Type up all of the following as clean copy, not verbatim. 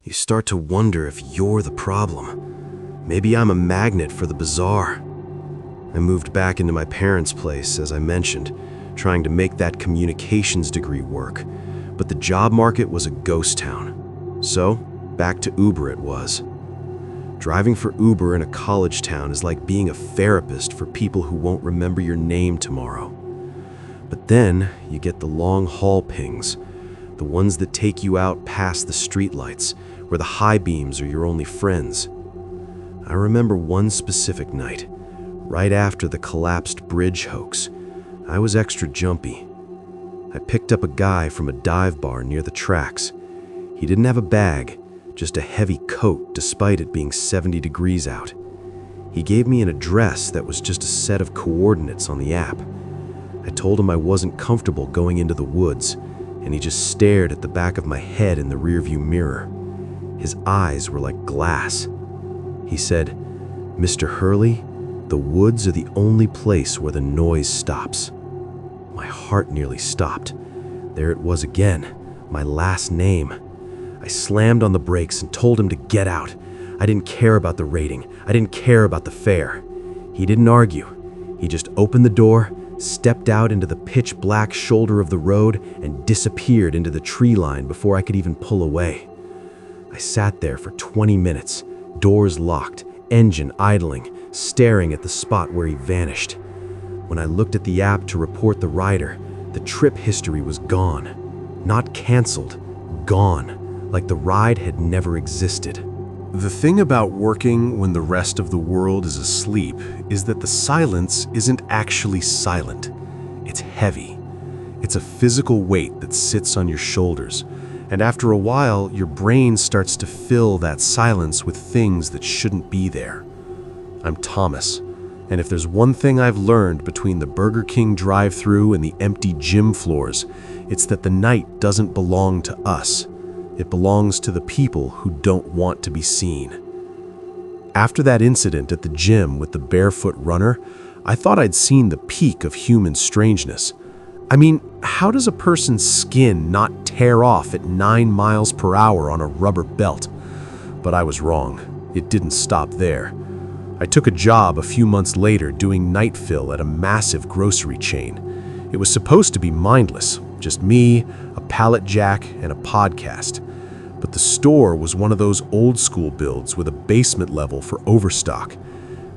You start to wonder if you're the problem. Maybe I'm a magnet for the bizarre. I moved back into my parents' place, as I mentioned, trying to make that communications degree work, but the job market was a ghost town. So, back to Uber it was. Driving for Uber in a college town is like being a therapist for people who won't remember your name tomorrow. But then you get the long haul pings, the ones that take you out past the streetlights, where the high beams are your only friends. I remember one specific night, right after the collapsed bridge hoax. I was extra jumpy. I picked up a guy from a dive bar near the tracks. He didn't have a bag, just a heavy coat despite it being 70 degrees out. He gave me an address that was just a set of coordinates on the app. I told him I wasn't comfortable going into the woods, and he just stared at the back of my head in the rearview mirror. His eyes were like glass. He said, "Mr. Hurley, the woods are the only place where the noise stops." My heart nearly stopped. There it was again, my last name. I slammed on the brakes and told him to get out. I didn't care about the rating. I didn't care about the fare. He didn't argue. He just opened the door, stepped out into the pitch black shoulder of the road, and disappeared into the tree line before I could even pull away. I sat there for 20 minutes, doors locked, engine idling, staring at the spot where he vanished. When I looked at the app to report the rider, the trip history was gone. Not canceled, gone, like the ride had never existed. The thing about working when the rest of the world is asleep is that the silence isn't actually silent. It's heavy. It's a physical weight that sits on your shoulders, and after a while, your brain starts to fill that silence with things that shouldn't be there. I'm Thomas, and if there's one thing I've learned between the Burger King drive-thru and the empty gym floors, it's that the night doesn't belong to us. It belongs to the people who don't want to be seen. After that incident at the gym with the barefoot runner, I thought I'd seen the peak of human strangeness. I mean, how does a person's skin not tear off at 9 miles per hour on a rubber belt? But I was wrong. It didn't stop there. I took a job a few months later doing night fill at a massive grocery chain. It was supposed to be mindless, just me, a pallet jack, and a podcast. But the store was one of those old school builds with a basement level for overstock.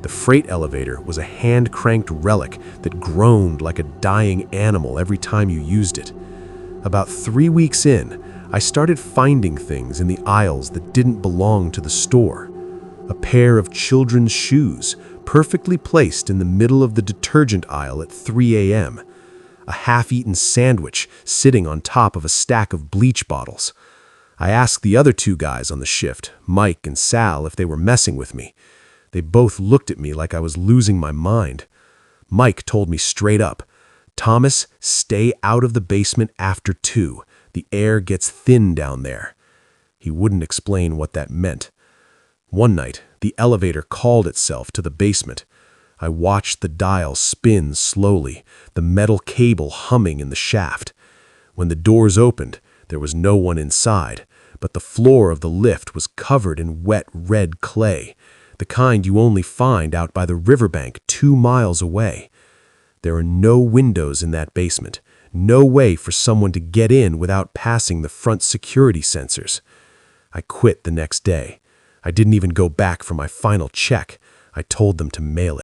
The freight elevator was a hand-cranked relic that groaned like a dying animal every time you used it. About 3 weeks in, I started finding things in the aisles that didn't belong to the store. A pair of children's shoes, perfectly placed in the middle of the detergent aisle at 3 a.m. A half-eaten sandwich sitting on top of a stack of bleach bottles. I asked the other 2 guys on the shift, Mike and Sal, if they were messing with me. They both looked at me like I was losing my mind. Mike told me straight up, "Thomas, stay out of the basement after 2. The air gets thin down there." He wouldn't explain what that meant. One night, the elevator called itself to the basement. I watched the dial spin slowly, the metal cable humming in the shaft. When the doors opened, there was no one inside, but the floor of the lift was covered in wet red clay, the kind you only find out by the riverbank 2 miles away. There are no windows in that basement, no way for someone to get in without passing the front security sensors. I quit the next day. I didn't even go back for my final check. I told them to mail it.